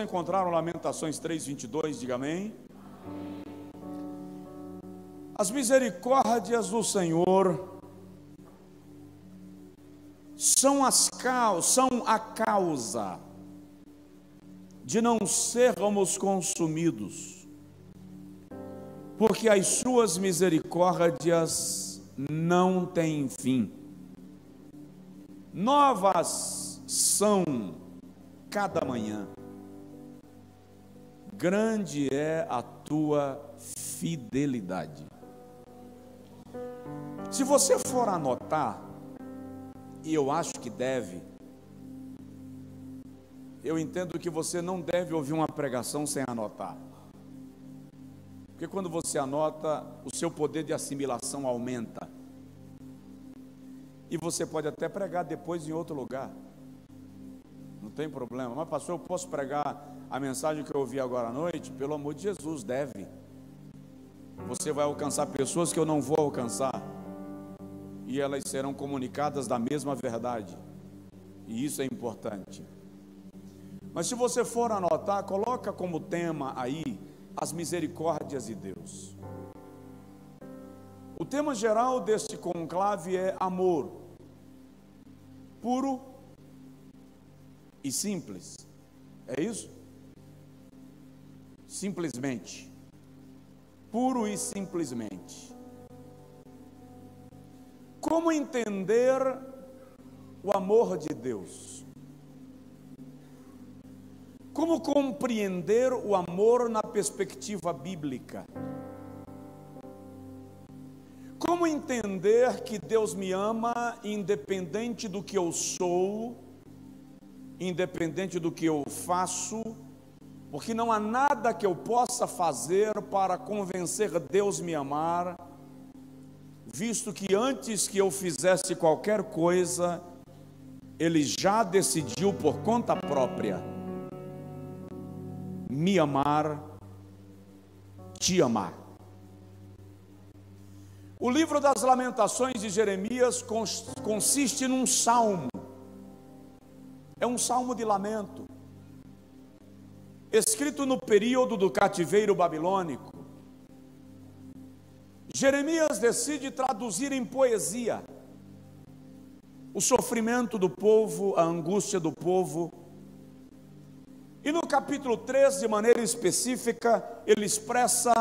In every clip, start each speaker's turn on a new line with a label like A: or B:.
A: encontraram Lamentações 3:22? Diga amém. As misericórdias do Senhor são a causa de não sermos consumidos, porque as suas misericórdias não têm fim. Novas são cada manhã. Grande é a tua fidelidade. Se você for anotar, e eu acho que deve, eu entendo que você não deve ouvir uma pregação sem anotar. Porque quando você anota, o seu poder de assimilação aumenta. E você pode até pregar depois em outro lugar. Não tem problema. Mas pastor, eu posso pregar a mensagem que eu ouvi agora à noite? Pelo amor de Jesus, deve. Você vai alcançar pessoas que eu não vou alcançar. E elas serão comunicadas da mesma verdade. E isso é importante. Mas se você for anotar, coloca como tema aí as misericórdias de Deus. O tema geral deste conclave é amor, puro e simples. É isso? Simplesmente. Puro e simplesmente. Como entender o amor de Deus? Como compreender o amor na perspectiva bíblica? Como entender que Deus me ama independente do que eu sou, independente do que eu faço, porque não há nada que eu possa fazer para convencer Deus a me amar, visto que antes que eu fizesse qualquer coisa, Ele já decidiu por conta própria me amar, te amar. O livro das Lamentações de Jeremias consiste num salmo. É um salmo de lamento, escrito no período do cativeiro babilônico. Jeremias decide traduzir em poesia o sofrimento do povo, a angústia do povo. E no capítulo 3, de maneira específica, ele expressa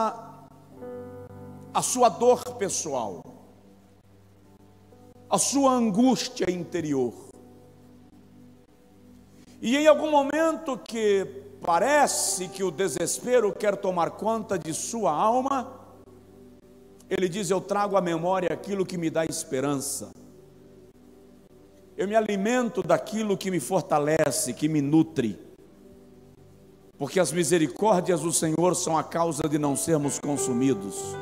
A: a sua dor pessoal, a sua angústia interior. E em algum momento que parece que o desespero quer tomar conta de sua alma, ele diz: eu trago à memória aquilo que me dá esperança. Eu me alimento daquilo que me fortalece, que me nutre. Porque as misericórdias do Senhor são a causa de não sermos consumidos.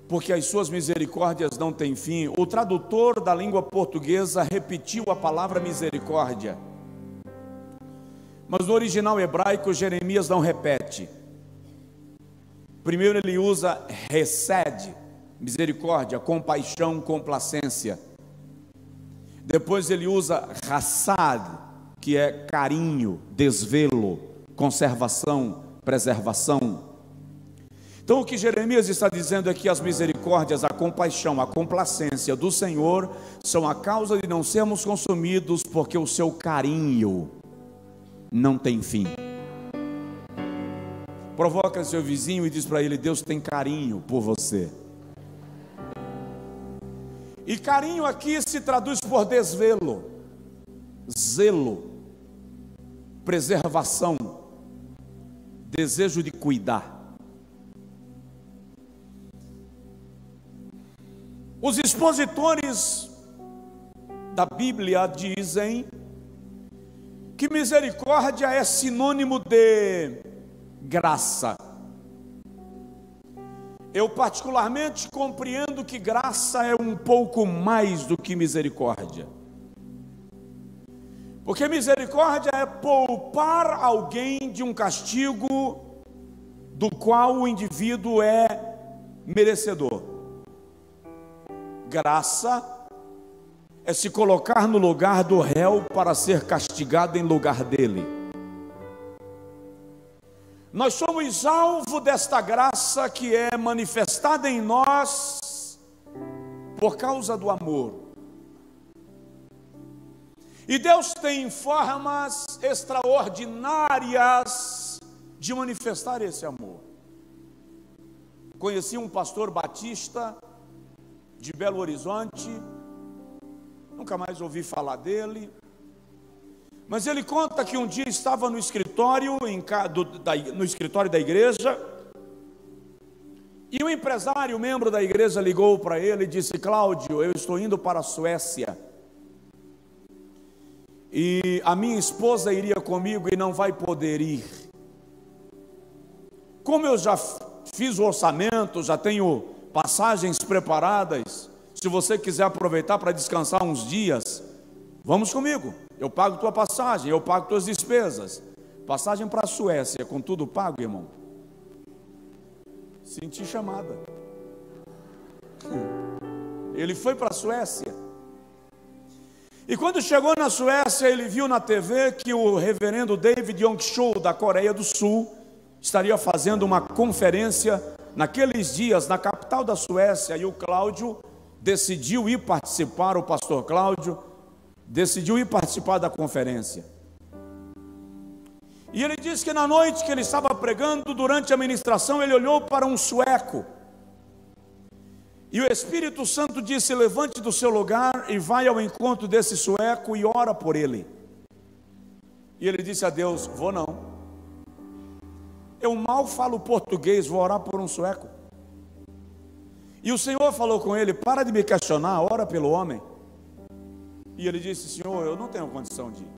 A: Porque as suas misericórdias não têm fim. O tradutor da língua portuguesa repetiu a palavra misericórdia, mas no original hebraico Jeremias não repete. Primeiro ele usa hesed, misericórdia, compaixão, complacência. Depois ele usa hassad, que é carinho, desvelo, conservação, preservação. Então o que Jeremias está dizendo é que as misericórdias, a compaixão, a complacência do Senhor são a causa de não sermos consumidos, porque o seu carinho não tem fim. Provoca seu vizinho e diz para ele: Deus tem carinho por você. E carinho aqui se traduz por desvelo, zelo, preservação, desejo de cuidar. Os expositores da Bíblia dizem que misericórdia é sinônimo de graça. Eu particularmente compreendo que graça é um pouco mais do que misericórdia. Porque misericórdia é poupar alguém de um castigo do qual o indivíduo é merecedor. Graça é se colocar no lugar do réu para ser castigado em lugar dele. Nós somos alvo desta graça que é manifestada em nós por causa do amor. E Deus tem formas extraordinárias de manifestar esse amor. Conheci um pastor batista de Belo Horizonte, nunca mais ouvi falar dele, mas ele conta que um dia estava no escritório, no escritório da igreja, e um empresário, membro da igreja, ligou para ele e disse: Cláudio, eu estou indo para a Suécia, e a minha esposa iria comigo e não vai poder ir. Como eu já fiz o orçamento, já tenho passagens preparadas, se você quiser aproveitar para descansar uns dias, vamos comigo, eu pago tua passagem, eu pago tuas despesas. Passagem para a Suécia, com tudo pago, irmão. Senti chamada. Ele foi para a Suécia. E quando chegou na Suécia, ele viu na TV que o reverendo David Yong-Chul, da Coreia do Sul, estaria fazendo uma conferência naqueles dias na capital da Suécia. E o Cláudio decidiu ir participar, o pastor Cláudio decidiu ir participar da conferência. E ele disse que na noite que ele estava pregando, durante a ministração, ele olhou para um sueco. E o Espírito Santo disse: levante do seu lugar e vai ao encontro desse sueco e ora por ele. E ele disse a Deus: vou não. Eu mal falo português, vou orar por um sueco. E o Senhor falou com ele: para de me questionar, ora pelo homem. E ele disse: Senhor, eu não tenho condição de ir.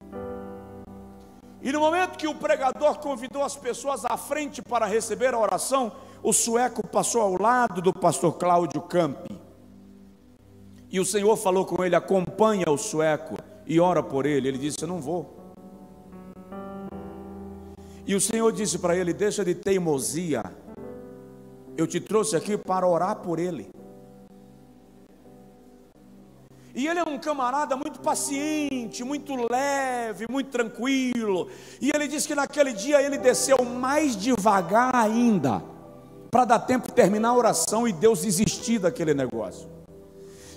A: E no momento que o pregador convidou as pessoas à frente para receber a oração, o sueco passou ao lado do pastor Cláudio Campi. E o Senhor falou com ele: acompanha o sueco e ora por ele. Ele disse: eu não vou. E o Senhor disse para ele: deixa de teimosia, eu te trouxe aqui para orar por ele. E ele é um camarada muito paciente, muito leve, muito tranquilo. E ele disse que naquele dia ele desceu mais devagar ainda, para dar tempo de terminar a oração e Deus desistir daquele negócio.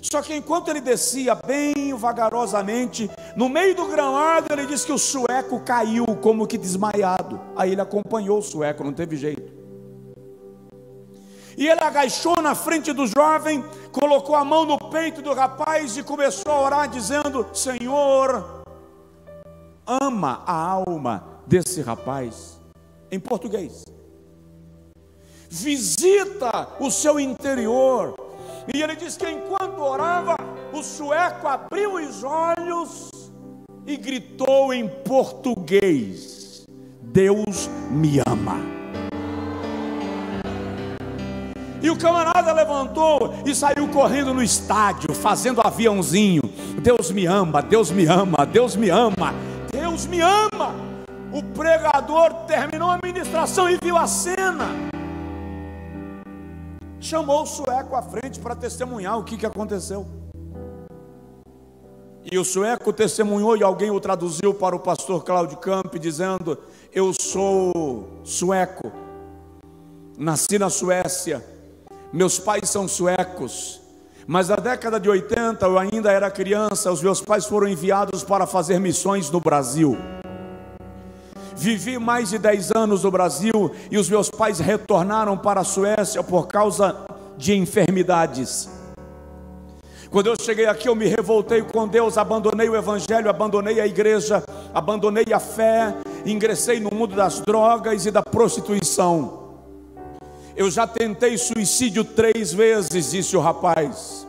A: Só que enquanto ele descia bem vagarosamente, no meio do gramado, ele disse que o sueco caiu como que desmaiado. Aí ele acompanhou o sueco, não teve jeito. E ele agachou na frente do jovem, colocou a mão no peito do rapaz e começou a orar dizendo: Senhor, ama a alma desse rapaz. Em português. Visita o seu interior. E ele diz que enquanto orava, o sueco abriu os olhos e gritou em português: Deus me ama. E o camarada levantou e saiu correndo no estádio, fazendo aviãozinho: Deus me ama, Deus me ama, Deus me ama, Deus me ama. O pregador terminou a ministração e viu a cena. Chamou o sueco à frente para testemunhar o que aconteceu. E o sueco testemunhou e alguém o traduziu para o pastor Cláudio Campi, dizendo: eu sou sueco, nasci na Suécia, meus pais são suecos, mas na década de 80 eu ainda era criança, os meus pais foram enviados para fazer missões no Brasil. Vivi mais de 10 anos no Brasil e os meus pais retornaram para a Suécia por causa de enfermidades. Quando eu cheguei aqui, eu me revoltei com Deus, abandonei o evangelho, abandonei a igreja, abandonei a fé, ingressei no mundo das drogas e da prostituição. Eu já tentei suicídio 3 vezes, disse o rapaz.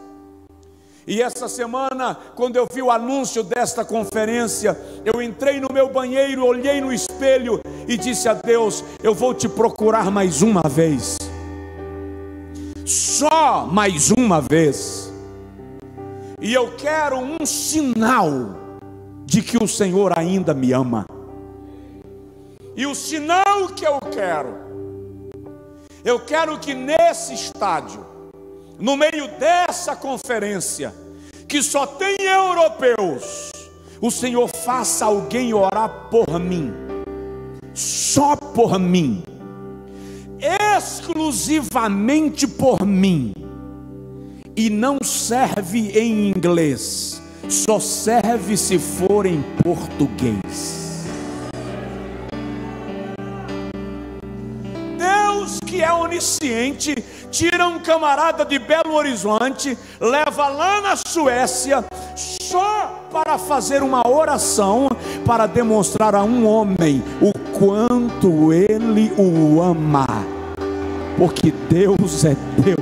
A: E essa semana, quando eu vi o anúncio desta conferência, eu entrei no meu banheiro, olhei no espelho e disse a Deus: eu vou te procurar mais uma vez, só mais uma vez, e eu quero um sinal de que o Senhor ainda me ama. E o sinal que eu quero que nesse estádio, no meio dessa conferência, que só tem europeus, o Senhor faça alguém orar por mim, só por mim, exclusivamente por mim, e não serve em inglês, só serve se for em português. Deus, que é onisciente, tira um camarada de Belo Horizonte, leva lá na Suécia, só para fazer uma oração, para demonstrar a um homem o quanto ele o ama, porque Deus é Deus.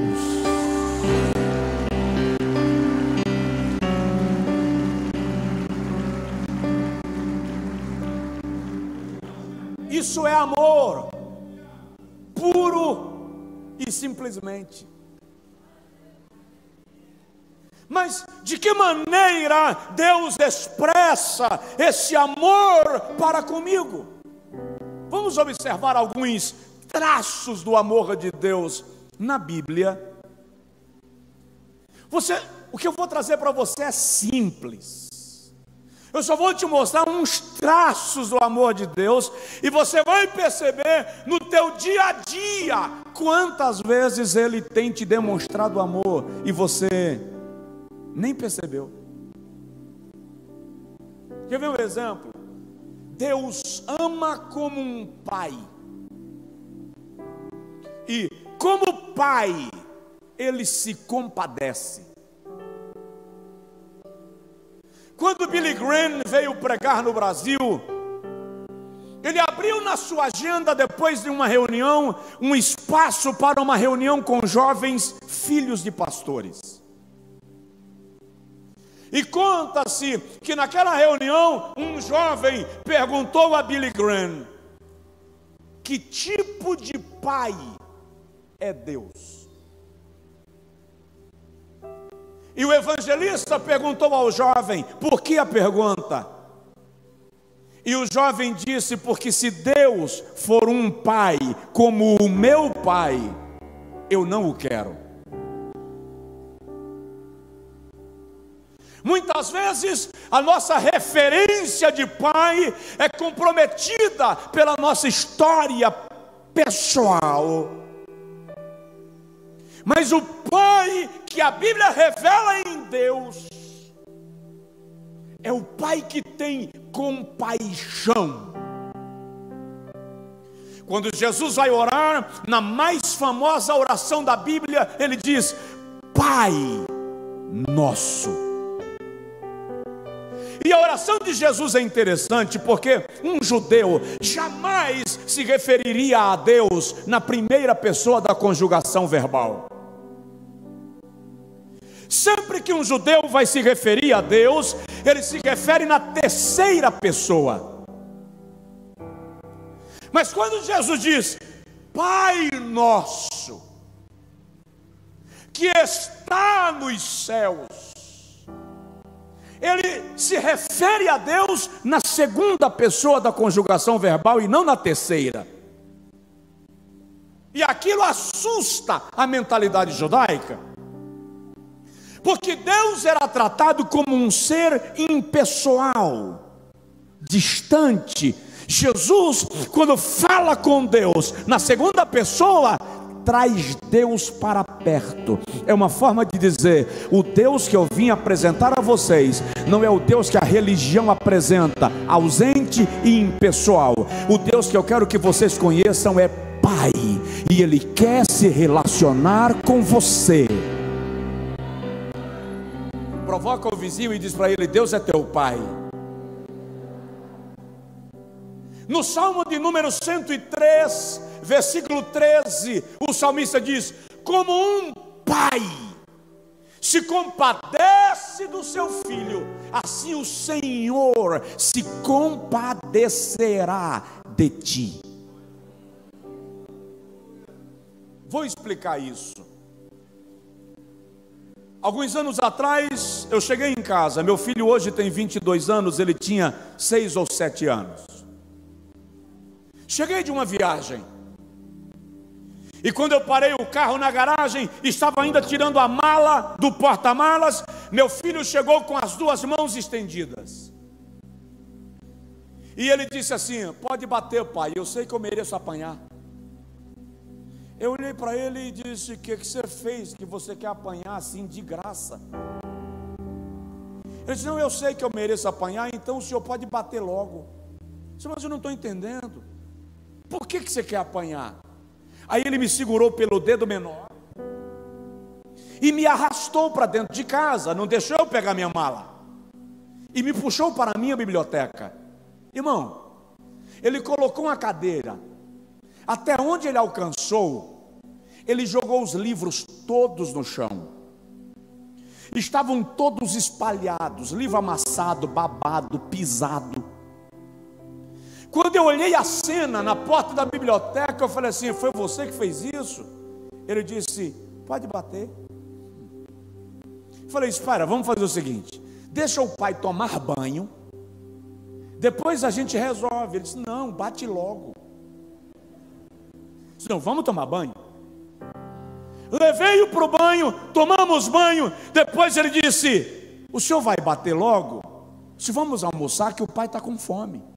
A: Isso é amor, puro e simplesmente. Mas de que maneira Deus expressa esse amor para comigo? Vamos observar alguns traços do amor de Deus na Bíblia. O que eu vou trazer para você é simples. Eu só vou te mostrar uns traços do amor de Deus, e você vai perceber no teu dia a dia quantas vezes Ele tem te demonstrado amor e você nem percebeu. Quer ver um exemplo? Deus ama como um pai, e como pai Ele se compadece. Quando Billy Graham veio pregar no Brasil, ele abriu na sua agenda, depois de uma reunião, um espaço para uma reunião com jovens filhos de pastores. E conta-se que naquela reunião, um jovem perguntou a Billy Graham: que tipo de pai é Deus? E o evangelista perguntou ao jovem: por que a pergunta? E o jovem disse: porque se Deus for um pai como o meu pai, eu não o quero. Muitas vezes a nossa referência de pai é comprometida pela nossa história pessoal. Mas o pai que a Bíblia revela em Deus é o pai que tem compaixão. Quando Jesus vai orar, na mais famosa oração da Bíblia, ele diz: Pai nosso. E a oração de Jesus é interessante, porque um judeu jamais se referiria a Deus na primeira pessoa da conjugação verbal. Sempre que um judeu vai se referir a Deus, ele se refere na terceira pessoa. Mas quando Jesus diz: Pai nosso, que está nos céus, ele se refere a Deus na segunda pessoa da conjugação verbal e não na terceira. E aquilo assusta a mentalidade judaica, porque Deus era tratado como um ser impessoal, distante. Jesus, quando fala com Deus na segunda pessoa, traz Deus para perto. É uma forma de dizer: o Deus que eu vim apresentar a vocês não é o Deus que a religião apresenta, ausente e impessoal. O Deus que eu quero que vocês conheçam é Pai, e Ele quer se relacionar com você. Provoca o vizinho e diz para ele: Deus é teu pai. No Salmo de número 103, versículo 13, o salmista diz: como um pai se compadece do seu filho, assim o Senhor se compadecerá de ti. Vou explicar isso. Alguns anos atrás, eu cheguei em casa. Meu filho hoje tem 22 anos, ele tinha 6 ou 7 anos. Cheguei de uma viagem, e quando eu parei o carro na garagem, estava ainda tirando a mala do porta-malas, meu filho chegou com as duas mãos estendidas. E ele disse assim: pode bater, pai, eu sei que eu mereço apanhar. Eu olhei para ele e disse: o que você fez que você quer apanhar assim de graça? Ele disse: não, eu sei que eu mereço apanhar, então o senhor pode bater logo. Eu disse: mas eu não estou entendendo. Por que você quer apanhar? Aí ele me segurou pelo dedo menor e me arrastou para dentro de casa, não deixou eu pegar minha mala, e me puxou para a minha biblioteca. Irmão, ele colocou uma cadeira, até onde ele alcançou, ele jogou os livros todos no chão, estavam todos espalhados, livro amassado, babado, pisado. Quando eu olhei a cena na porta da biblioteca, eu falei assim: foi você que fez isso? Ele disse: pode bater. Eu falei: espera, vamos fazer o seguinte, deixa o pai tomar banho, depois a gente resolve. Ele disse: não, bate logo. Eu disse: não, vamos tomar banho. Levei-o para o banho, tomamos banho. Depois ele disse: o senhor vai bater logo? Se vamos almoçar, que o pai está com fome.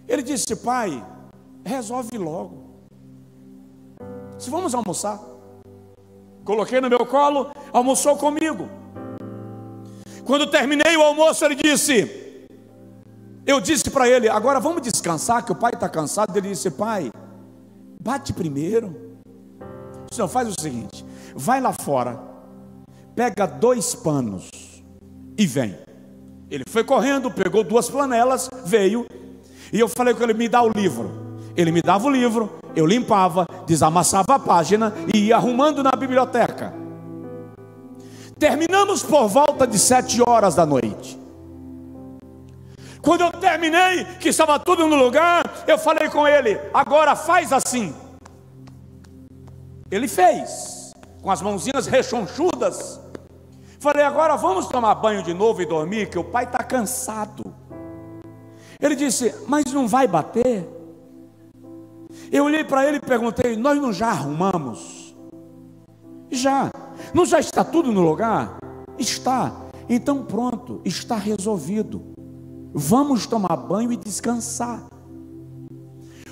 A: Ele disse: pai, resolve logo. Se vamos almoçar. Coloquei no meu colo, almoçou comigo. Quando terminei o almoço, ele disse, eu disse para ele: agora vamos descansar, que o pai está cansado. Ele disse: pai, bate primeiro. O senhor faz o seguinte, vai lá fora, pega 2 panos e vem. Ele foi correndo, pegou 2 flanelas, veio. E eu falei com ele: me dá o livro. Ele me dava o livro, eu limpava, desamassava a página e ia arrumando na biblioteca. Terminamos por volta de 7 horas da noite. Quando eu terminei, que estava tudo no lugar, eu falei com ele: agora faz assim. Ele fez, com as mãozinhas rechonchudas. Falei: agora vamos tomar banho de novo e dormir, que o pai está cansado. Ele disse: mas não vai bater? Eu olhei para ele e perguntei: nós não já arrumamos? Já. Não já está tudo no lugar? Está. Então pronto, está resolvido. Vamos tomar banho e descansar.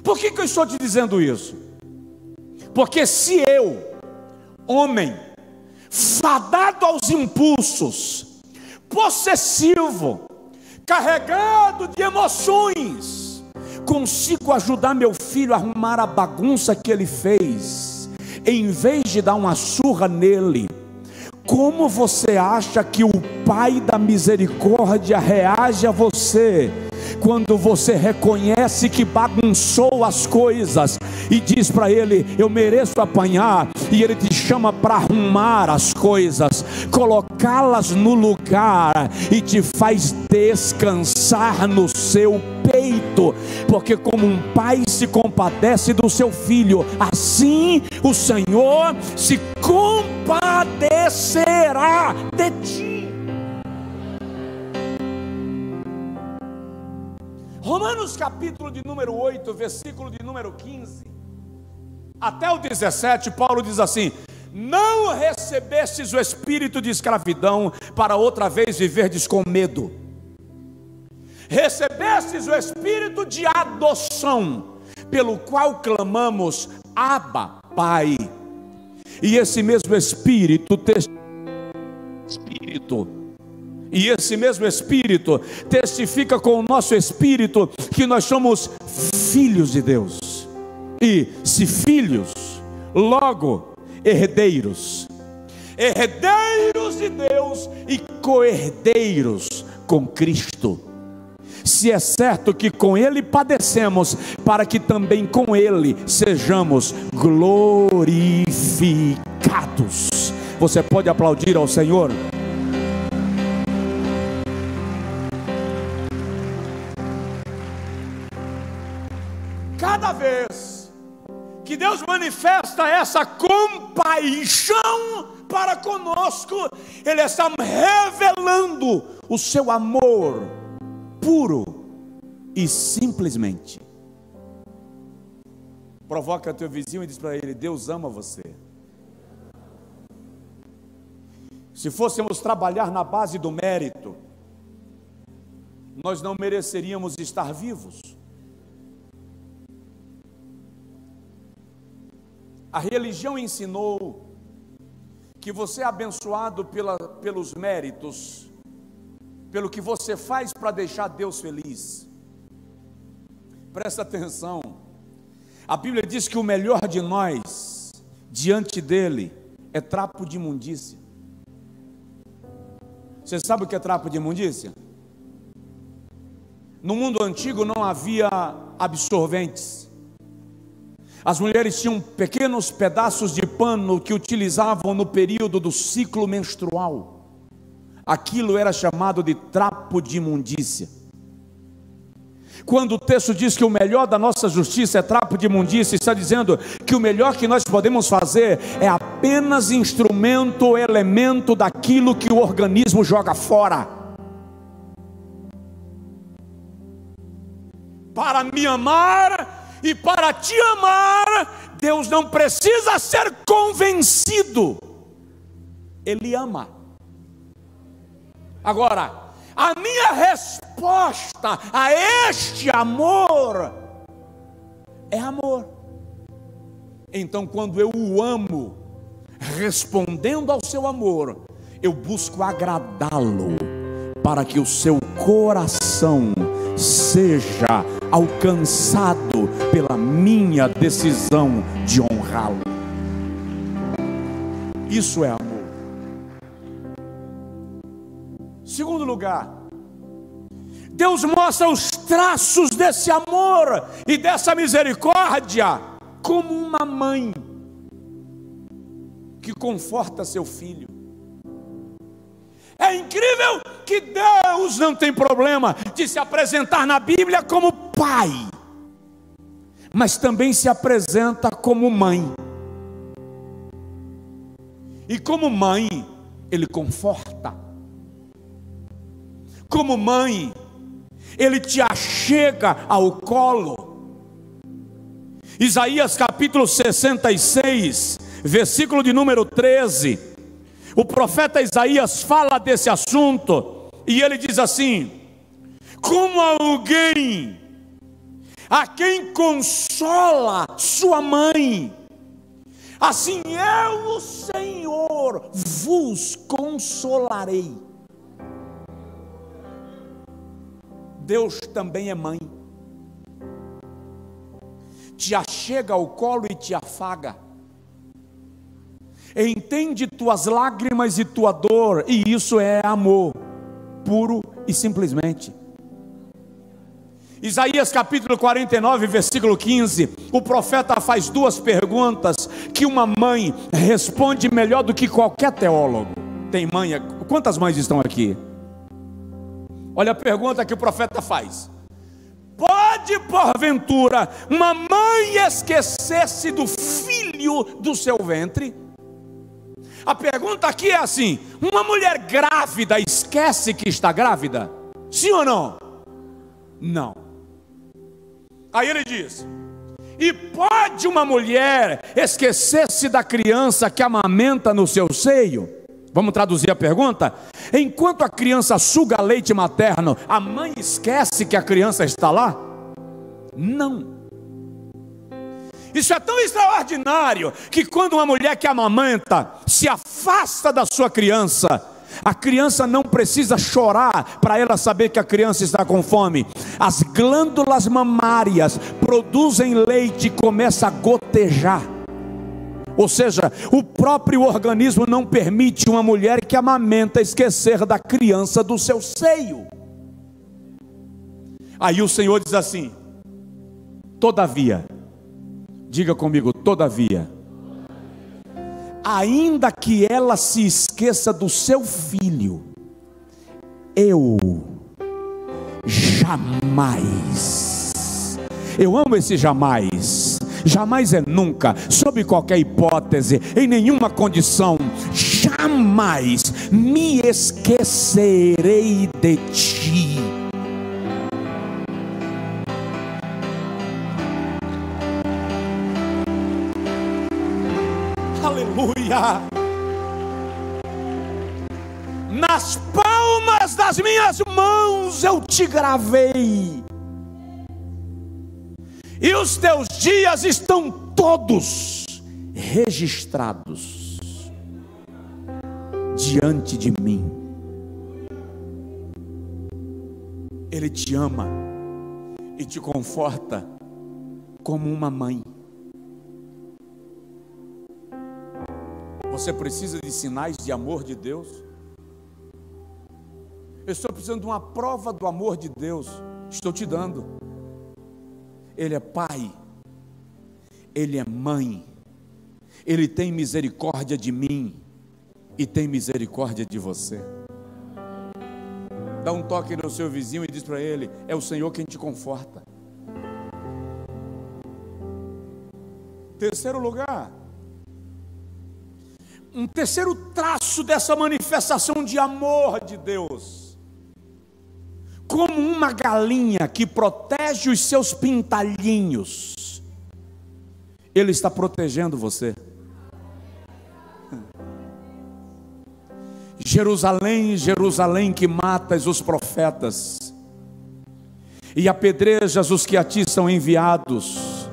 A: Por que eu estou te dizendo isso? Porque se eu, homem, fadado aos impulsos, possessivo, carregado de emoções, consigo ajudar meu filho a arrumar a bagunça que ele fez, em vez de dar uma surra nele, como você acha que o Pai da misericórdia reage a você, quando você reconhece que bagunçou as coisas, e diz para ele: eu mereço apanhar, e ele te chama para arrumar as coisas, colocá-las no lugar, e te faz descansar no seu peito, porque como um pai se compadece do seu filho, assim o Senhor se compadecerá de ti. Romanos capítulo de número 8, versículo de número 15 até o 17, Paulo diz assim: não recebestes o espírito de escravidão para outra vez viverdes com medo, recebestes o espírito de adoção, pelo qual clamamos: Abba, Pai. E esse mesmo espírito testifica com o nosso espírito que nós somos filhos de Deus. E se filhos, logo herdeiros, herdeiros de Deus e co-herdeiros com Cristo. Se é certo que com Ele padecemos, para que também com Ele sejamos glorificados. Você pode aplaudir ao Senhor? Cada vez que Deus manifesta essa compaixão para conosco, Ele está revelando o seu amor puro e simplesmente. Provoca teu vizinho e diz para ele: Deus ama você. Se fôssemos trabalhar na base do mérito, nós não mereceríamos estar vivos. A religião ensinou que você é abençoado pelos méritos, pelo que você faz para deixar Deus feliz. Presta atenção, a Bíblia diz que o melhor de nós, diante dele, é trapo de imundícia. Você sabe o que é trapo de imundícia? No mundo antigo não havia absorventes. As mulheres tinham pequenos pedaços de pano que utilizavam no período do ciclo menstrual. Aquilo era chamado de trapo de imundícia. Quando o texto diz que o melhor da nossa justiça é trapo de imundícia, está dizendo que o melhor que nós podemos fazer é apenas instrumento, elemento daquilo que o organismo joga fora. Para me amar e para te amar, Deus não precisa ser convencido, Ele ama. Agora, a minha resposta a este amor é amor. Então, quando eu o amo, respondendo ao seu amor, eu busco agradá-lo, para que o seu coração seja alcançado pela minha decisão de honrá-lo. Isso é amor. Segundo lugar, Deus mostra os traços desse amor e dessa misericórdia como uma mãe que conforta seu filho. É incrível que Deus não tem problema de se apresentar na Bíblia como pai, mas também se apresenta como mãe. E como mãe, Ele conforta. Como mãe, Ele te achega ao colo. Isaías capítulo 66, versículo de número 13, o profeta Isaías fala desse assunto, e ele diz assim: como alguém a quem consola sua mãe, assim eu, o Senhor, vos consolarei. Deus também é mãe, te achega ao colo e te afaga, entende tuas lágrimas e tua dor, e isso é amor, puro e simplesmente. Isaías capítulo 49, versículo 15, o profeta faz duas perguntas que uma mãe responde melhor do que qualquer teólogo. Tem mãe? Quantas mães estão aqui? Olha a pergunta que o profeta faz: pode porventura uma mãe esquecer-se do filho do seu ventre? A pergunta aqui é assim: uma mulher grávida esquece que está grávida? Sim ou não? Não. Aí ele diz: e pode uma mulher esquecer-se da criança que amamenta no seu seio? Vamos traduzir a pergunta? Enquanto a criança suga leite materno, a mãe esquece que a criança está lá? Não. Isso é tão extraordinário que quando uma mulher que amamenta se afasta da sua criança, a criança não precisa chorar para ela saber que a criança está com fome. As glândulas mamárias produzem leite e começa a gotejar. Ou seja, o próprio organismo não permite uma mulher que amamenta esquecer da criança do seu seio. Aí o Senhor diz assim: todavia, diga comigo, todavia, ainda que ela se esqueça do seu filho, eu jamais, eu amo esse jamais. Jamais é nunca, sob qualquer hipótese, em nenhuma condição, jamais me esquecerei de ti. Aleluia! nas palmas das minhas mãos eu te gravei, e os teus dias estão todos registrados diante de mim. Ele te ama e te conforta como uma mãe. Você precisa de sinais de amor de Deus? Eu estou precisando de uma prova do amor de Deus. Estou te dando. Ele é pai, Ele é mãe, Ele tem misericórdia de mim e tem misericórdia de você. Dá um toque no seu vizinho e diz para ele: é o Senhor quem te conforta. Terceiro lugar, um terceiro traço dessa manifestação de amor de Deus: como uma galinha que protege os seus pintalhinhos, Ele está protegendo você. Jerusalém, Jerusalém, que matas os profetas e apedrejas os que a ti são enviados,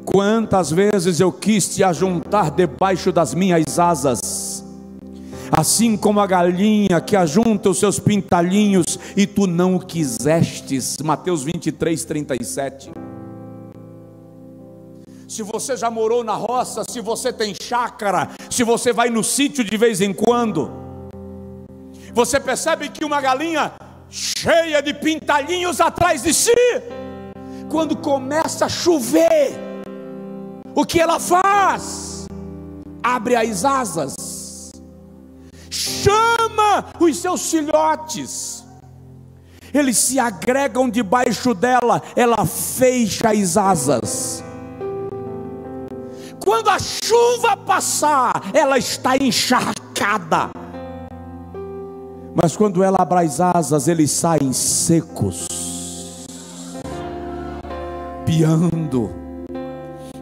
A: quantas vezes eu quis te ajuntar debaixo das minhas asas, assim como a galinha que ajunta os seus pintalhinhos, e tu não o quisestes. Mateus 23, 37. Se você já morou na roça, se você tem chácara, se você vai no sítio de vez em quando, você percebe que uma galinha cheia de pintalhinhos atrás de si, quando começa a chover, o que ela faz? Abre as asas, chama os seus filhotes, eles se agregam debaixo dela, ela fecha as asas. Quando a chuva passar, ela está encharcada, mas quando ela abre as asas, eles saem secos, piando.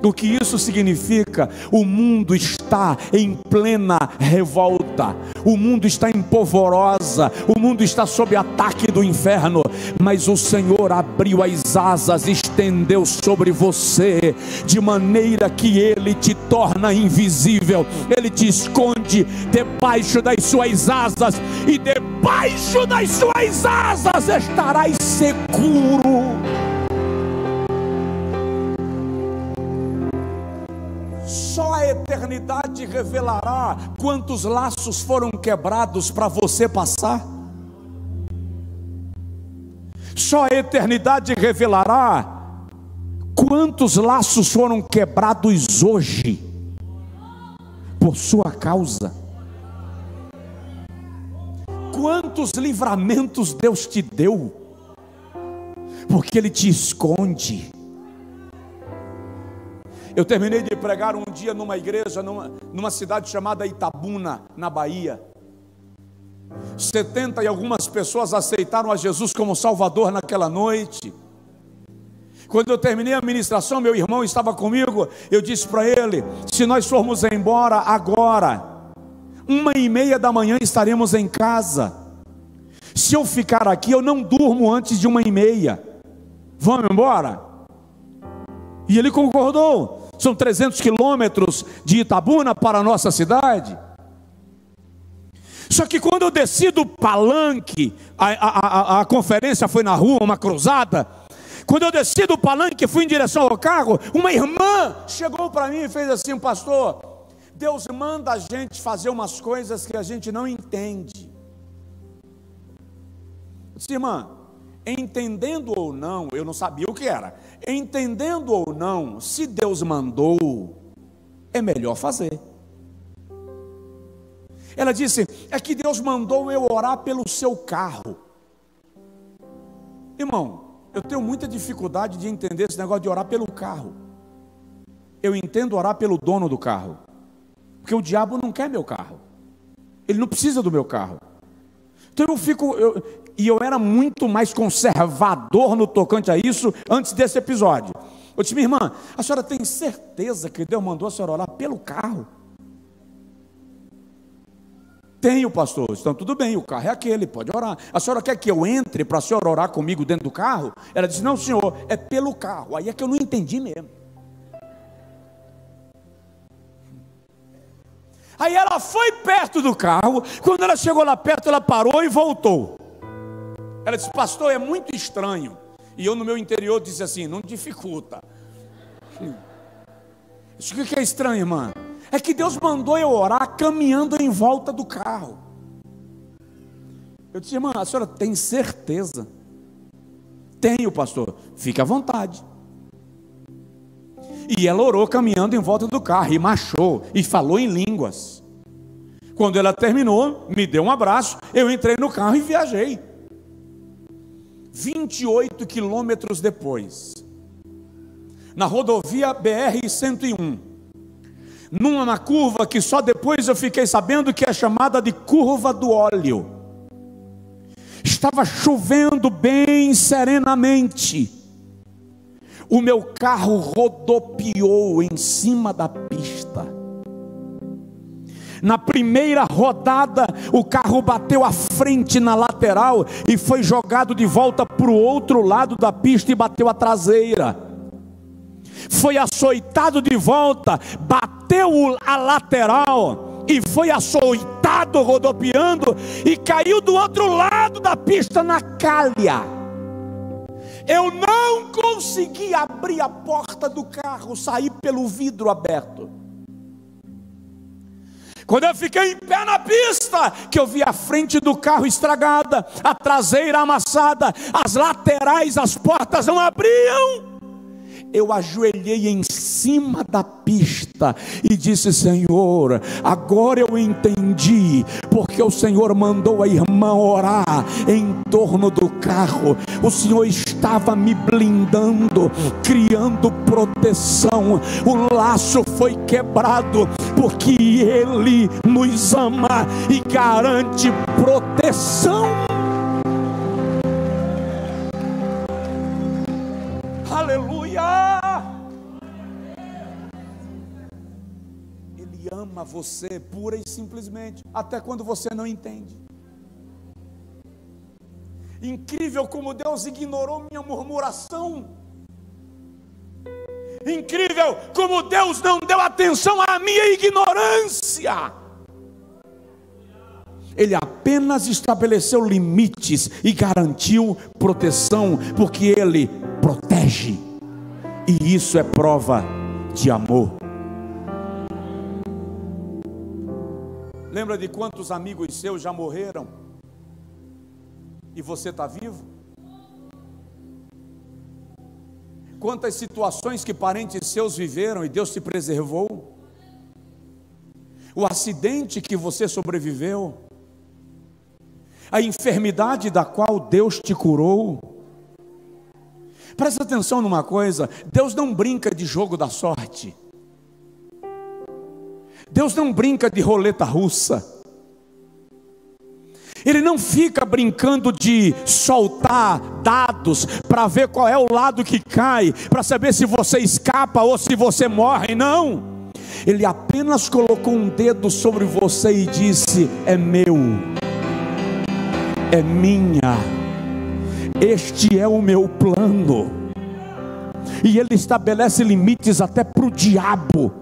A: O que isso significa? O mundo está em plena revolta, o mundo está em polvorosa, o mundo está sob ataque do inferno, mas o Senhor abriu as asas, estendeu sobre você, de maneira que Ele te torna invisível, Ele te esconde debaixo das suas asas, e debaixo das suas asas estarás seguro. Só a eternidade revelará quantos laços foram quebrados para você passar. Só a eternidade revelará quantos laços foram quebrados hoje por sua causa. Quantos livramentos Deus te deu, porque Ele te esconde. Eu terminei de pregar um dia numa igreja, numa cidade chamada Itabuna, na Bahia. 70 e algumas pessoas aceitaram a Jesus como Salvador naquela noite. Quando eu terminei a ministração, meu irmão estava comigo, eu disse para ele: se nós formos embora agora, 1h30 da manhã estaremos em casa. Se eu ficar aqui, eu não durmo antes de 1h30. Vamos embora? E ele concordou. São 300 quilômetros de Itabuna para a nossa cidade. Só que quando eu desci do palanque, a conferência foi na rua, uma cruzada. Quando eu desci do palanque, fui em direção ao carro, uma irmã chegou para mim e fez assim: pastor, Deus manda a gente fazer umas coisas que a gente não entende. Eu disse: irmã, entendendo ou não, eu não sabia o que era, entendendo ou não, se Deus mandou, é melhor fazer. Ela disse: é que Deus mandou eu orar pelo seu carro. Irmão, eu tenho muita dificuldade de entender esse negócio de orar pelo carro. Eu entendo orar pelo dono do carro, porque o diabo não quer meu carro, ele não precisa do meu carro. Então eu era muito mais conservador no tocante a isso antes desse episódio. Eu disse: minha irmã, a senhora tem certeza que Deus mandou a senhora orar pelo carro? Tenho, pastor. Então tudo bem, o carro é aquele, pode orar. A senhora quer que eu entre para a senhora orar comigo dentro do carro? Ela disse: não, senhor, é pelo carro. Aí é que eu não entendi mesmo. Aí ela foi perto do carro. Quando ela chegou lá perto, ela parou e voltou. Ela disse: pastor, é muito estranho. E eu no meu interior disse assim: não dificulta. Isso que é estranho, irmã? É que Deus mandou eu orar caminhando em volta do carro. Eu disse: irmã, a senhora tem certeza? Tenho, pastor. Fique à vontade. E ela orou caminhando em volta do carro, e marchou, e falou em línguas. Quando ela terminou, me deu um abraço, eu entrei no carro e viajei. 28 quilômetros depois, na rodovia BR-101, numa curva que só depois eu fiquei sabendo que é chamada de curva do óleo. Estava chovendo bem serenamente. O meu carro rodopiou em cima da pista. Na primeira rodada, o carro bateu à frente na lateral e foi jogado de volta para o outro lado da pista e bateu a traseira. Foi açoitado de volta, bateu a lateral e foi açoitado rodopiando e caiu do outro lado da pista na calha. Eu não consegui abrir a porta do carro, saí pelo vidro aberto. Quando eu fiquei em pé na pista, que eu vi a frente do carro estragada, a traseira amassada, as laterais, as portas não abriam. Eu ajoelhei em cima da pista e disse: Senhor, agora eu entendi porque o Senhor mandou a irmã orar em torno do carro. O Senhor estava me blindando, criando proteção. O laço foi quebrado porque Ele nos ama e garante proteção. Aleluia! Ele ama você pura e simplesmente, até quando você não entende. Incrível como Deus ignorou minha murmuração. Incrível como Deus não deu atenção à minha ignorância. Ele apenas estabeleceu limites e garantiu proteção, porque Ele protege, e isso é prova de amor. Lembra de quantos amigos seus já morreram e você está vivo? Quantas situações que parentes seus viveram e Deus te preservou? O acidente que você sobreviveu, a enfermidade da qual Deus te curou. Presta atenção numa coisa: Deus não brinca de jogo da sorte. Deus não brinca de roleta russa. Ele não fica brincando de soltar dados para ver qual é o lado que cai, para saber se você escapa ou se você morre. Não. Ele apenas colocou um dedo sobre você e disse: é meu, é minha, este é o meu plano. E Ele estabelece limites até para o diabo,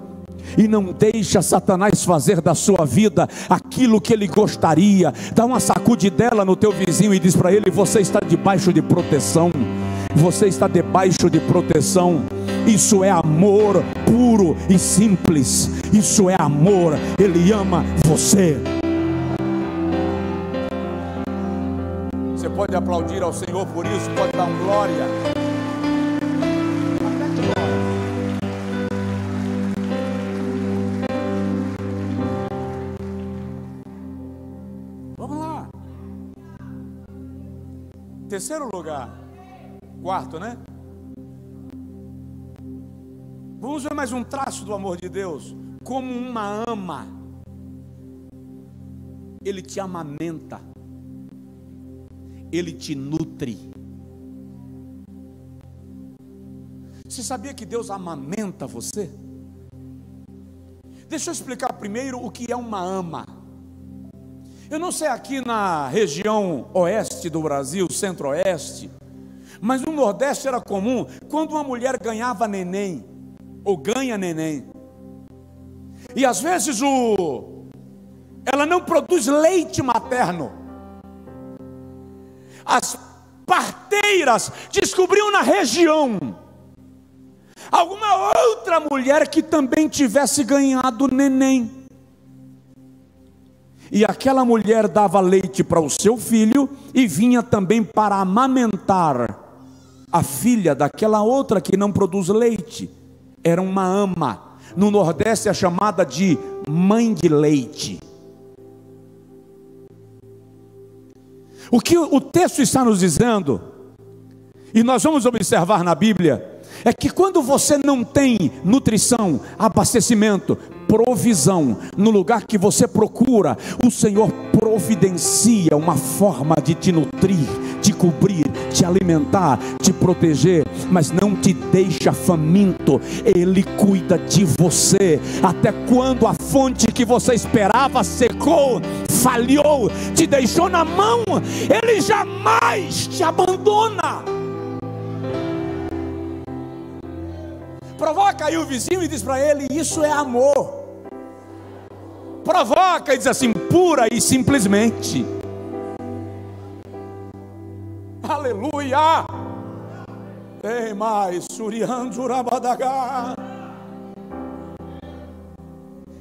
A: e não deixa Satanás fazer da sua vida aquilo que ele gostaria. Dá uma sacudidela no teu vizinho e diz para ele: você está debaixo de proteção. Você está debaixo de proteção. Isso é amor puro e simples. Isso é amor. Ele ama você. Você pode aplaudir ao Senhor por isso, pode dar glória. Vamos lá. Terceiro lugar. Quarto, né? Vamos ver mais um traço do amor de Deus. Como uma ama, Ele te amamenta, Ele te nutre. Você sabia que Deus amamenta você? Deixa eu explicar primeiro o que é uma ama. Eu não sei aqui na região oeste do Brasil, centro-oeste, mas no Nordeste era comum, quando uma mulher ganhava neném, ou ganha neném, e às vezes ela não produz leite materno, as parteiras descobriam na região alguma outra mulher que também tivesse ganhado neném, e aquela mulher dava leite para o seu filho e vinha também para amamentar a filha daquela outra que não produz leite. Era uma ama. No Nordeste é chamada de mãe de leite. O que o texto está nos dizendo, e nós vamos observar na Bíblia, é que quando você não tem nutrição, abastecimento, provisão, no lugar que você procura, o Senhor providencia uma forma de te nutrir, te cobrir, te alimentar, te proteger, mas não te deixa faminto. Ele cuida de você, até quando a fonte que você esperava secou, falhou, te deixou na mão, Ele jamais te abandona. Provoca aí o vizinho e diz para ele: isso é amor. Provoca e diz assim: pura e simplesmente. Aleluia. Ei, mais Surianjurabadaga.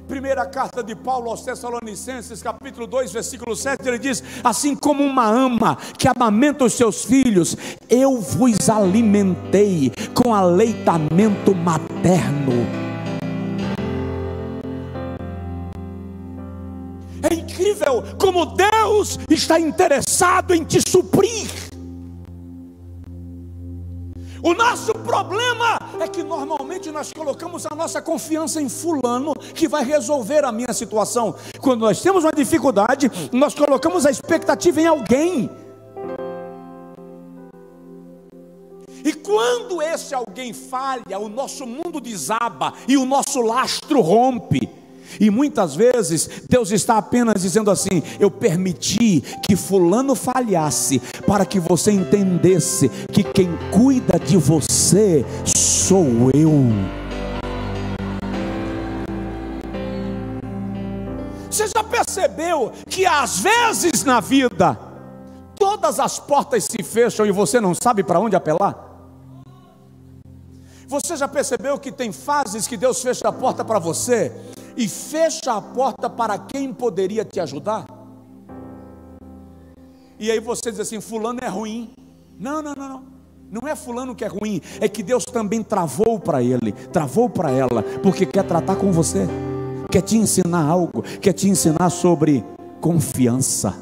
A: Primeira carta de Paulo aos Tessalonicenses, capítulo 2, versículo 7, ele diz: assim como uma ama que amamenta os seus filhos, eu vos alimentei com aleitamento materno. É incrível como Deus está interessado em te suprir. O nosso problema é que normalmente nós colocamos a nossa confiança em fulano que vai resolver a minha situação. Quando nós temos uma dificuldade, nós colocamos a expectativa em alguém. E quando esse alguém falha, o nosso mundo desaba e o nosso lastro rompe. E muitas vezes Deus está apenas dizendo assim: eu permiti que fulano falhasse para que você entendesse que quem cuida de você sou eu. Você já percebeu que às vezes na vida todas as portas se fecham e você não sabe para onde apelar? Você já percebeu que tem fases que Deus fecha a porta para você e fecha a porta para quem poderia te ajudar? E aí você diz assim: fulano é ruim. Não, não é fulano que é ruim, é que Deus também travou para ele, travou para ela, porque quer tratar com você, quer te ensinar algo, quer te ensinar sobre confiança,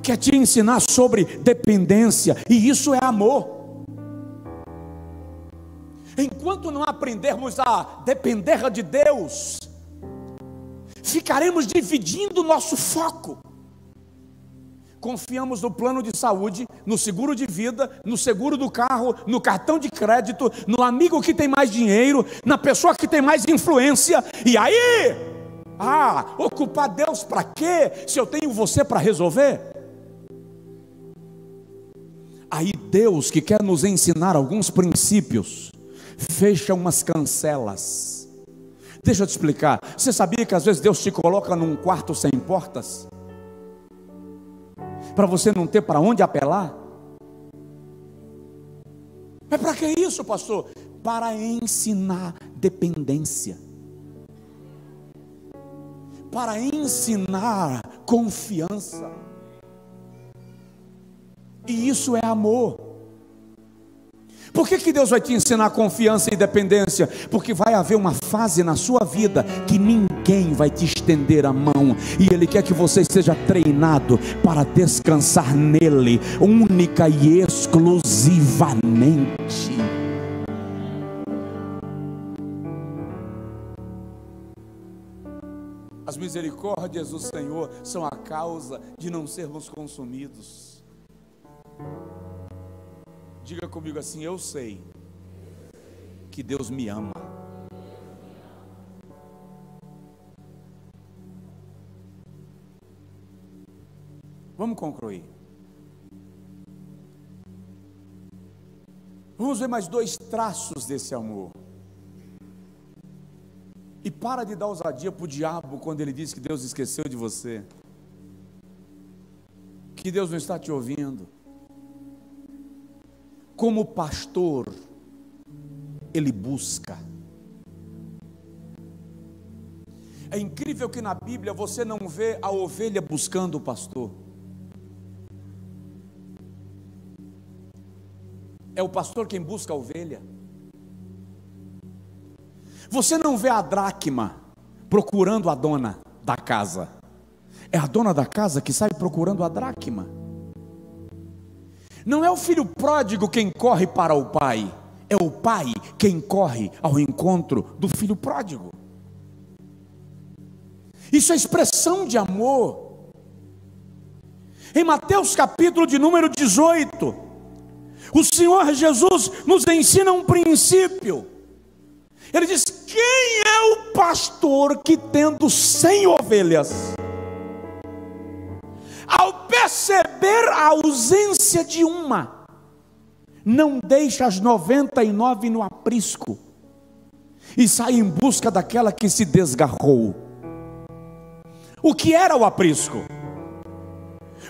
A: quer te ensinar sobre dependência, e isso é amor. Enquanto não aprendermos a depender de Deus, ficaremos dividindo o nosso foco. Confiamos no plano de saúde, no seguro de vida, no seguro do carro, no cartão de crédito, no amigo que tem mais dinheiro, na pessoa que tem mais influência. E aí? Ocupar Deus para quê? Se eu tenho você para resolver? Aí Deus, que quer nos ensinar alguns princípios, fecha umas cancelas. Deixa eu te explicar. Você sabia que às vezes Deus te coloca num quarto sem portas, para você não ter para onde apelar? Mas para que isso, pastor? Para ensinar dependência, para ensinar confiança. E isso é amor. Por que Deus vai te ensinar confiança e dependência? Porque vai haver uma fase na sua vida que ninguém vai te estender a mão, e Ele quer que você seja treinado para descansar nele, única e exclusivamente. As misericórdias do Senhor são a causa de não sermos consumidos. Diga comigo assim: eu sei que Deus me ama. concluir. Vamos ver mais 2 traços desse amor. E para de dar ousadia para o diabo quando ele diz que Deus esqueceu de você, que Deus não está te ouvindo. Como pastor, ele busca. É incrível que na Bíblia você não vê a ovelha buscando o pastor. É o pastor quem busca a ovelha. Você não vê a dracma procurando a dona da casa. É a dona da casa que sai procurando a dracma. Não é o filho pródigo quem corre para o pai. É o pai quem corre ao encontro do filho pródigo. Isso é expressão de amor. Em Mateus capítulo de número 18, o Senhor Jesus nos ensina um princípio. Ele diz: quem é o pastor que, tendo 100 ovelhas, ao perceber a ausência de uma, não deixa as 99 no aprisco e sai em busca daquela que se desgarrou? O que era o aprisco?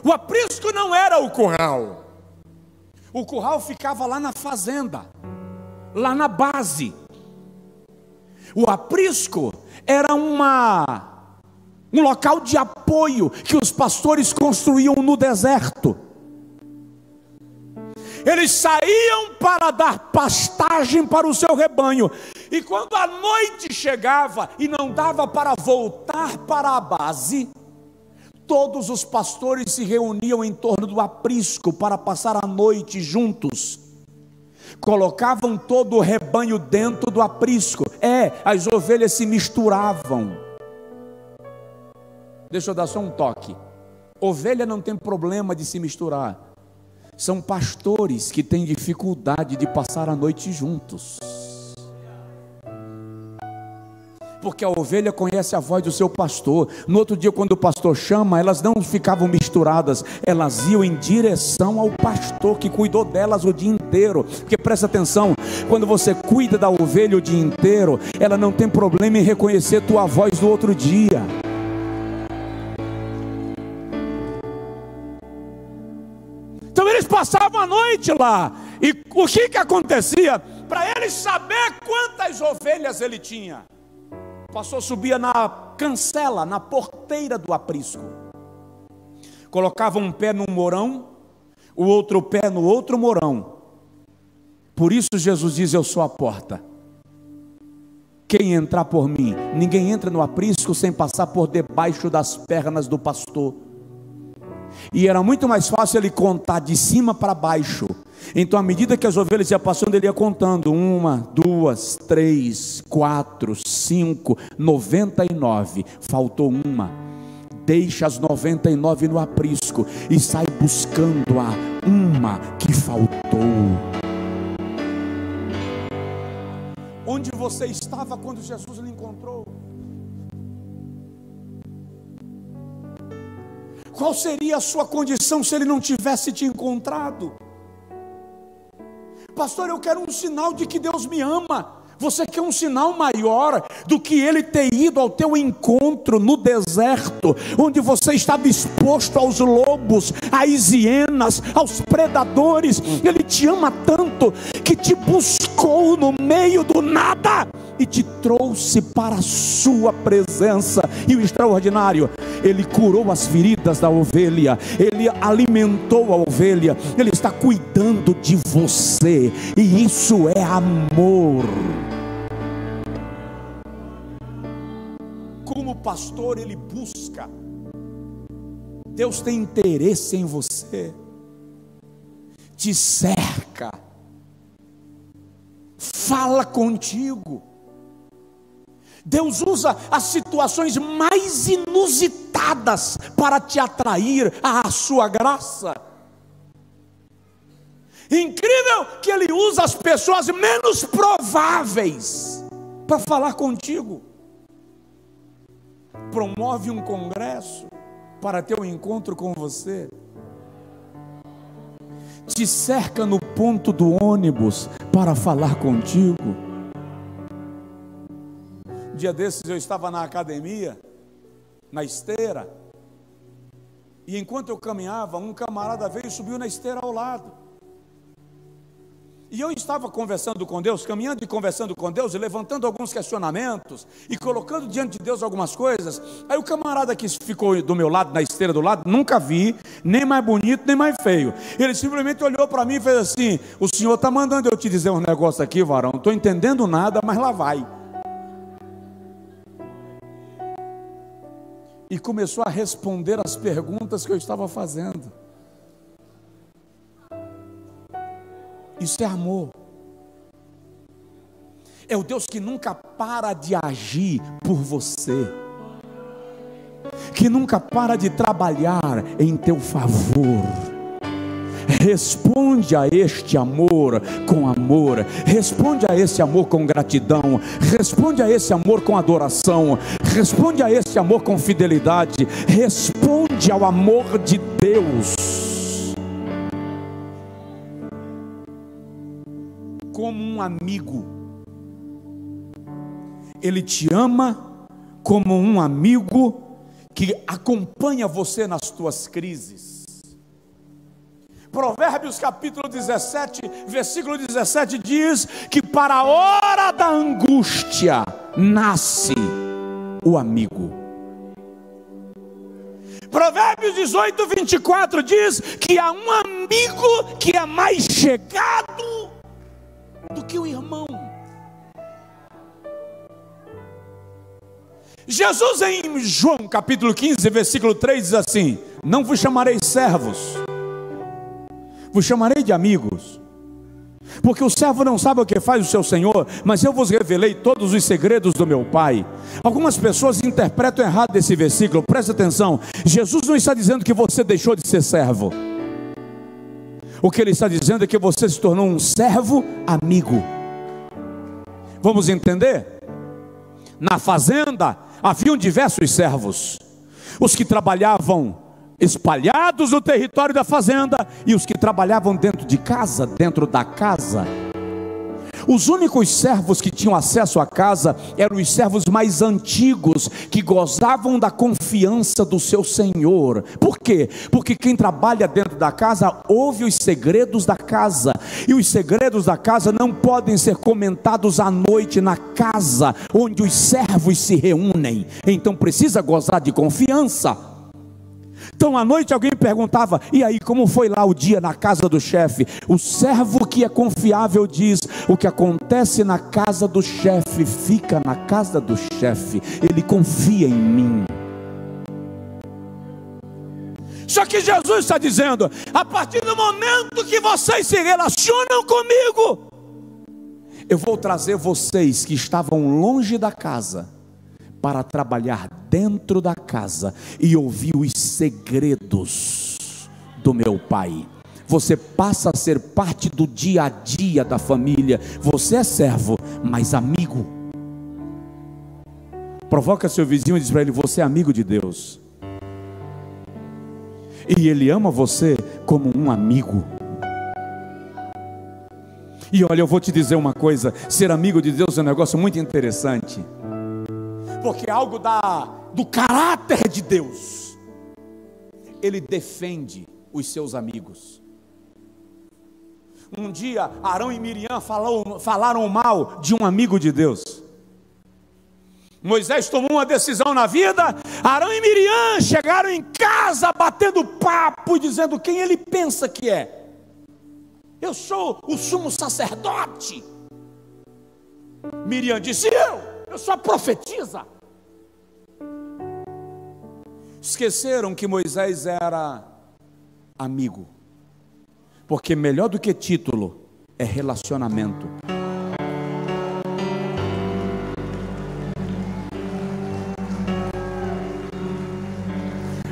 A: O aprisco não era o curral. O curral ficava lá na fazenda, lá na base. O aprisco era um local de apoio que os pastores construíam no deserto. Eles saíam para dar pastagem para o seu rebanho, e quando a noite chegava e não dava para voltar para a base, todos os pastores se reuniam em torno do aprisco para passar a noite juntos. Colocavam todo o rebanho dentro do aprisco. As ovelhas se misturavam. Deixa eu dar só um toque. Ovelha não tem problema de se misturar. São pastores que têm dificuldade de passar a noite juntos. Porque a ovelha conhece a voz do seu pastor. No outro dia, quando o pastor chama, elas não ficavam misturadas, elas iam em direção ao pastor que cuidou delas o dia inteiro. Porque presta atenção, quando você cuida da ovelha o dia inteiro, ela não tem problema em reconhecer tua voz do outro dia. Então eles passavam a noite lá. E o que acontecia? Para eles saber quantas ovelhas ele tinha, o pastor subia na cancela, na porteira do aprisco, colocava um pé num morão, o outro pé no outro morão. Por isso Jesus diz: eu sou a porta. Quem entrar por mim, ninguém entra no aprisco sem passar por debaixo das pernas do pastor. E era muito mais fácil ele contar de cima para baixo. Então, à medida que as ovelhas iam passando, ele ia contando: 1, 2, 3, 4, 5, 99. Faltou uma. Deixa as 99 no aprisco e sai buscando a uma que faltou. Onde você estava quando Jesus lhe encontrou? Qual seria a sua condição se ele não tivesse te encontrado? Pastor, eu quero um sinal de que Deus me ama. Você quer um sinal maior do que ele ter ido ao teu encontro no deserto, onde você estava exposto aos lobos, às hienas, aos predadores? Ele te ama tanto que te buscou no meio do nada e te trouxe para a sua presença. E o extraordinário, ele curou as feridas da ovelha, ele alimentou a ovelha, ele está cuidando de você, e isso é amor. Como pastor, ele busca. Deus tem interesse em você, te cerca, fala contigo. Deus usa as situações mais inusitadas para te atrair à sua graça. Incrível que ele usa as pessoas menos prováveis para falar contigo. Promove um congresso para ter um encontro com você. te cerca no ponto do ônibus para falar contigo. Um dia desses eu estava na academia, na esteira, e enquanto eu caminhava, um camarada veio e subiu na esteira ao lado. E eu estava conversando com Deus, caminhando e conversando com Deus, e levantando alguns questionamentos, e colocando diante de Deus algumas coisas. Aí o camarada que ficou do meu lado, na esteira do lado, nunca vi, nem mais bonito, nem mais feio. Ele simplesmente olhou para mim e fez assim: o senhor está mandando eu te dizer um negócio aqui, varão, não estou entendendo nada, mas lá vai. E começou a responder as perguntas que eu estava fazendo. Isso é amor. É o Deus que nunca para de agir por você, que nunca para de trabalhar em teu favor. Responde a este amor com amor, responde a esse amor com gratidão, responde a esse amor com adoração, responde a esse amor com fidelidade, responde ao amor de Deus como um amigo. Ele te ama como um amigo que acompanha você nas tuas crises. Provérbios capítulo 17, versículo 17 diz que para a hora da angústia nasce o amigo. Provérbios 18, 24 diz que há um amigo que é mais chegado do que o irmão. Jesus em João capítulo 15, versículo 3 diz assim: não vos chamarei servos, vos chamarei de amigos, porque o servo não sabe o que faz o seu senhor, mas eu vos revelei todos os segredos do meu Pai. Algumas pessoas interpretam errado esse versículo, presta atenção. Jesus não está dizendo que você deixou de ser servo. O que ele está dizendo é que você se tornou um servo amigo. Vamos entender? Na fazenda haviam diversos servos, os que trabalhavam espalhados no território da fazenda e os que trabalhavam dentro de casa, dentro da casa. Os únicos servos que tinham acesso à casa eram os servos mais antigos, que gozavam da confiança do seu senhor. Por quê? Porque quem trabalha dentro da casa ouve os segredos da casa, e os segredos da casa não podem ser comentados à noite na casa onde os servos se reúnem. Então precisa gozar de confiança. Então à noite alguém perguntava: e aí, como foi lá o dia na casa do chefe? O servo que é confiável diz: o que acontece na casa do chefe fica na casa do chefe, ele confia em mim. Só que Jesus está dizendo: a partir do momento que vocês se relacionam comigo, eu vou trazer vocês que estavam longe da casa para trabalhar dentro da casa e ouvir os segredos do meu Pai. Você passa a ser parte do dia a dia da família. Você é servo, mas amigo. Provoca seu vizinho e diz para ele: você é amigo de Deus, e Ele ama você como um amigo. E olha, eu vou te dizer uma coisa: ser amigo de Deus é um negócio muito interessante, porque é algo do caráter de Deus. Ele defende os seus amigos. Um dia Arão e Miriam falaram mal de um amigo de Deus. Moisés tomou uma decisão na vida. Arão e Miriam chegaram em casa batendo papo, dizendo quem ele pensa que é. Eu sou o sumo sacerdote. Miriam disse: eu sou a profetisa. Esqueceram que Moisés era amigo, porque melhor do que título é relacionamento.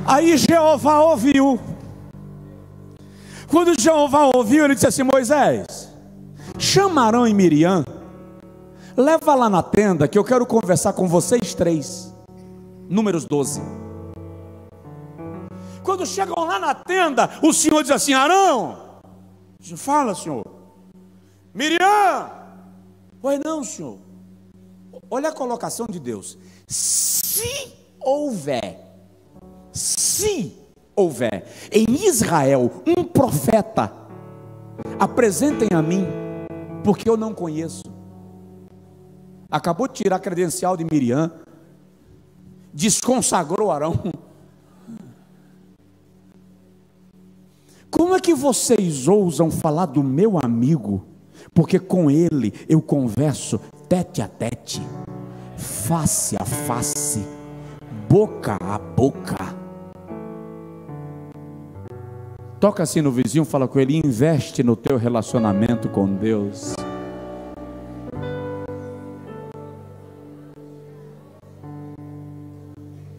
A: Aí Jeová ouviu. Quando Jeová ouviu, ele disse assim: Moisés, chama Arão e Miriam, leva lá na tenda que eu quero conversar com vocês três. Números 12. Quando chegam lá na tenda, o Senhor diz assim: Arão, Fala, senhor. Miriam! Pois não, senhor. Olha a colocação de Deus. Se houver em Israel um profeta, apresentem a mim, porque eu não conheço. Acabou de tirar a credencial de Miriam, desconsagrou Arão. Como é que vocês ousam falar do meu amigo? Porque com ele eu converso tete a tete, face a face, boca a boca. Toca assim no vizinho, fala com ele, investe no teu relacionamento com Deus.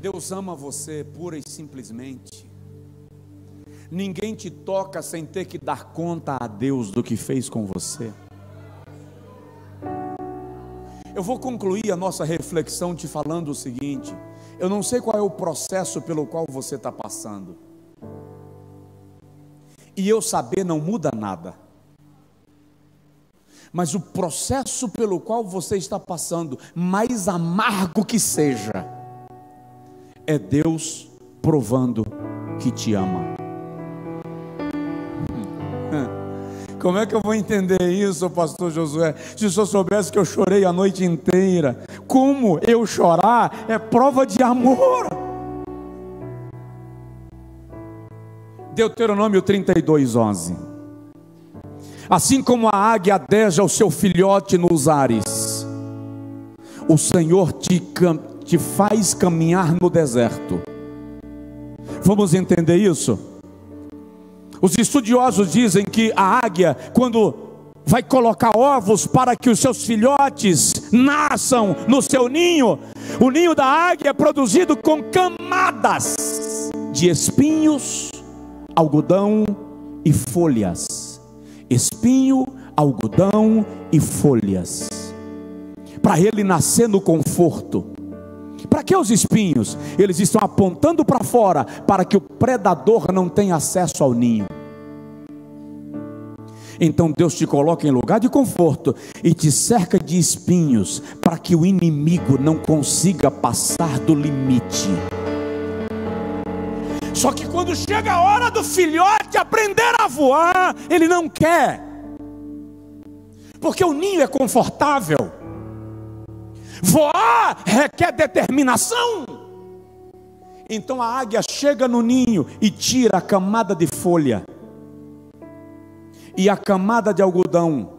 A: Deus ama você pura e simplesmente. Ninguém te toca sem ter que dar conta a Deus do que fez com você. Eu vou concluir a nossa reflexão te falando o seguinte: eu não sei qual é o processo pelo qual você está passando, e eu saber não muda nada, mas o processo pelo qual você está passando, mais amargo que seja, é Deus provando que te ama. Como é que eu vou entender isso, pastor Josué? Se o senhor soubesse que eu chorei a noite inteira. Como eu chorar é prova de amor. Deuteronômio 32:11. Assim como a águia adeja o seu filhote nos ares, o Senhor te faz caminhar no deserto. Vamos entender isso? Os estudiosos dizem que a águia, quando vai colocar ovos para que os seus filhotes nasçam no seu ninho, o ninho da águia é produzido com camadas de espinhos, algodão e folhas. Espinho, algodão e folhas, para ele nascer no conforto. Para que os espinhos? Eles estão apontando para fora, para que o predador não tenha acesso ao ninho. Então Deus te coloca em lugar de conforto e te cerca de espinhos, para que o inimigo não consiga passar do limite. Só que quando chega a hora do filhote aprender a voar, ele não quer, porque o ninho é confortável. Voar requer determinação. Então a águia chega no ninho e tira a camada de folha e a camada de algodão,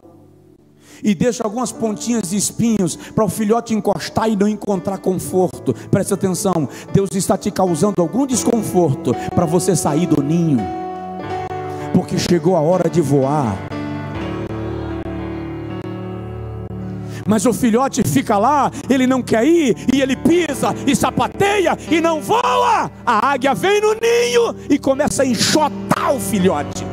A: e deixa algumas pontinhas de espinhos para o filhote encostar e não encontrar conforto. Preste atenção, Deus está te causando algum desconforto para você sair do ninho, porque chegou a hora de voar. Mas o filhote fica lá, ele não quer ir, e ele pisa e sapateia e não voa. A águia vem no ninho e começa a enxotar o filhote.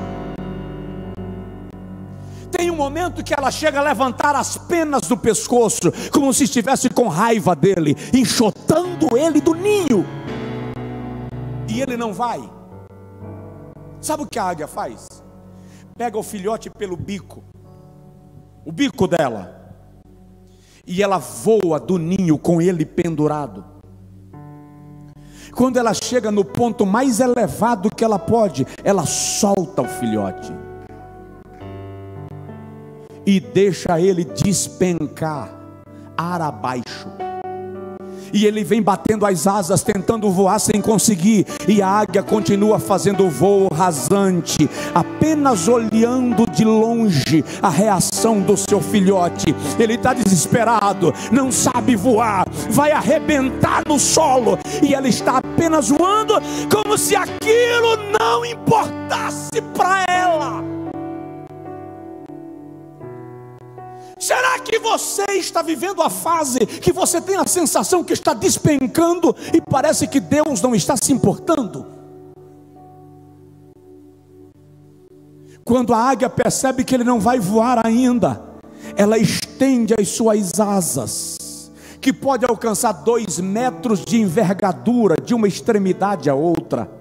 A: Tem um momento que ela chega a levantar as penas do pescoço, como se estivesse com raiva dele, enxotando ele do ninho, e ele não vai. Sabe o que a águia faz? Pega o filhote pelo bico, o bico dela, e ela voa do ninho com ele pendurado. Quando ela chega no ponto mais elevado que ela pode, ela solta o filhote e deixa ele despencar ar abaixo. E ele vem batendo as asas, tentando voar sem conseguir, e a águia continua fazendo o voo rasante, apenas olhando de longe a reação do seu filhote. Ele está desesperado, não sabe voar, vai arrebentar no solo, e ela está apenas voando como se aquilo não importasse para ela. Será que você está vivendo a fase que você tem a sensação que está despencando e parece que Deus não está se importando? Quando a águia percebe que ele não vai voar ainda, ela estende as suas asas, que pode alcançar 2 metros de envergadura de uma extremidade à outra.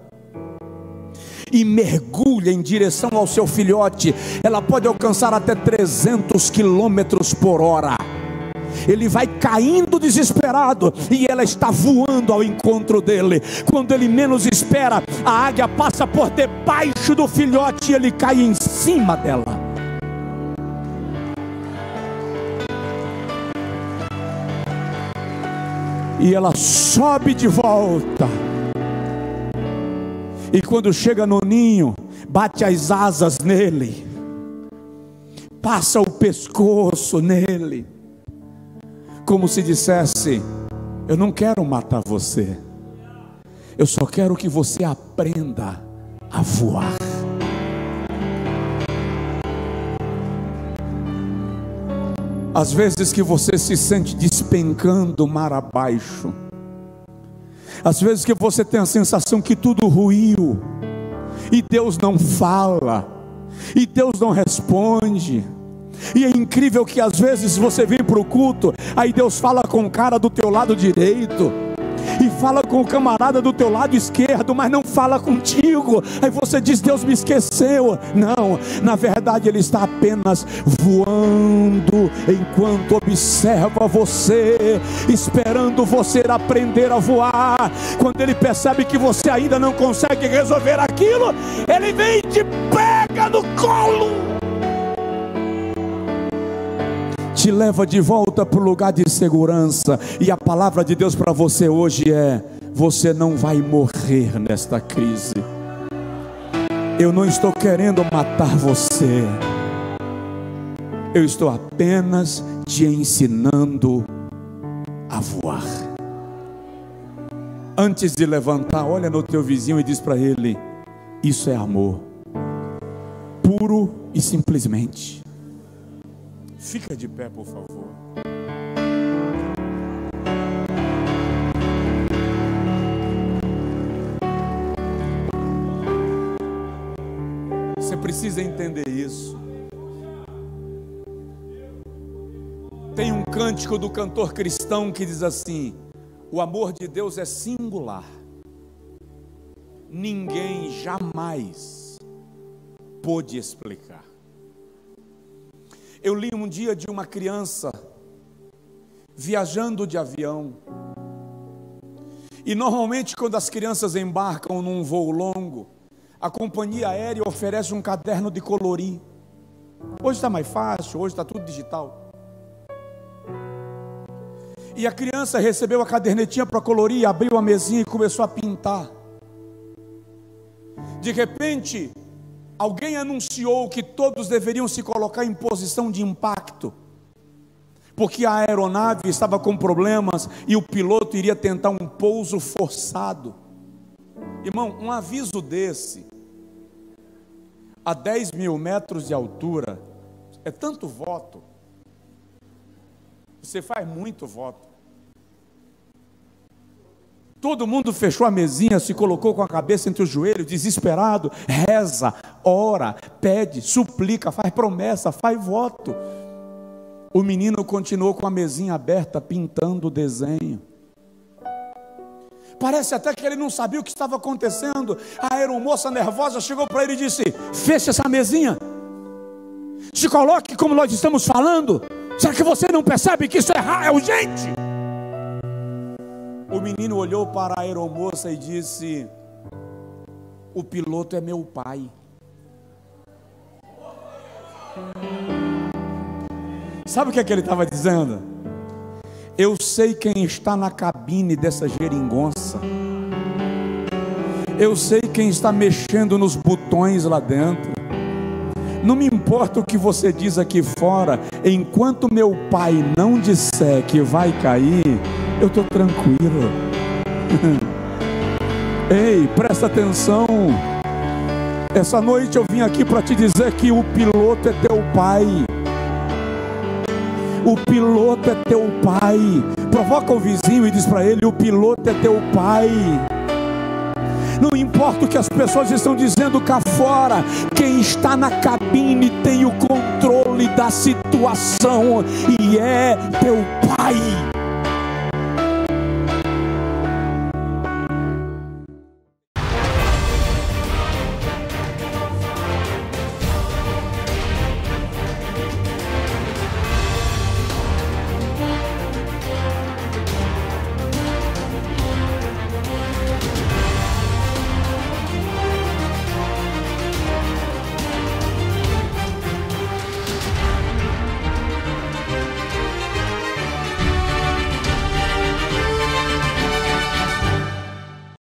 A: e mergulha em direção ao seu filhote, ela pode alcançar até 300 quilômetros por hora. Ele vai caindo desesperado e ela está voando ao encontro dele. Quando ele menos espera, a águia passa por debaixo do filhote e ele cai em cima dela. E ela sobe de volta. E quando chega no ninho, bate as asas nele, passa o pescoço nele, como se dissesse: eu não quero matar você, eu só quero que você aprenda a voar. Às vezes que você se sente despencando mar abaixo, às vezes que você tem a sensação que tudo ruiu, e Deus não fala, e Deus não responde. E é incrível que às vezes você vem para o culto, aí Deus fala com o cara do teu lado direito, e fala com o camarada do teu lado esquerdo, mas não fala contigo. Aí você diz: Deus me esqueceu. Não, na verdade Ele está apenas voando, enquanto observa você, esperando você aprender a voar. Quando Ele percebe que você ainda não consegue resolver aquilo, Ele vem e te pega no colo, te leva de volta para o lugar de segurança. E a palavra de Deus para você hoje é: você não vai morrer nesta crise. Eu não estou querendo matar você, eu estou apenas te ensinando a voar. Antes de levantar, olha no teu vizinho e diz para ele: isso é amor, puro e simplesmente. Fica de pé, por favor. Você precisa entender isso. Tem um cântico do cantor cristão que diz assim: o amor de Deus é singular, ninguém jamais pôde explicar. Eu li um dia de uma criança viajando de avião, e normalmente quando as crianças embarcam num voo longo, a companhia aérea oferece um caderno de colorir. Hoje está mais fácil, hoje está tudo digital. E a criança recebeu a cadernetinha para colorir, abriu a mesinha e começou a pintar. De repente, alguém anunciou que todos deveriam se colocar em posição de impacto, porque a aeronave estava com problemas e o piloto iria tentar um pouso forçado. Irmão, um aviso desse, a 10 mil metros de altura, é tanto voto. Você faz muito voto. Todo mundo fechou a mesinha, se colocou com a cabeça entre os joelhos, desesperado, reza, ora, pede, suplica, faz promessa, faz voto. O menino continuou com a mesinha aberta, pintando o desenho. Parece até que ele não sabia o que estava acontecendo. A aeromoça nervosa chegou para ele e disse: feche essa mesinha, se coloque como nós estamos falando. Será que você não percebe que isso é urgente? O menino olhou para a aeromoça e disse: o piloto é meu pai. Sabe o que é que ele estava dizendo? Eu sei quem está na cabine dessa geringonça, eu sei quem está mexendo nos botões lá dentro. Não me importa o que você diz aqui fora, enquanto meu pai não disser que vai cair, eu estou tranquilo. Ei, presta atenção. Essa noite eu vim aqui para te dizer que o piloto é teu pai. O piloto é teu pai. Provoca o vizinho e diz para ele: o piloto é teu pai. Não importa o que as pessoas estão dizendo cá fora, quem está na cabine tem o controle da situação e é teu pai.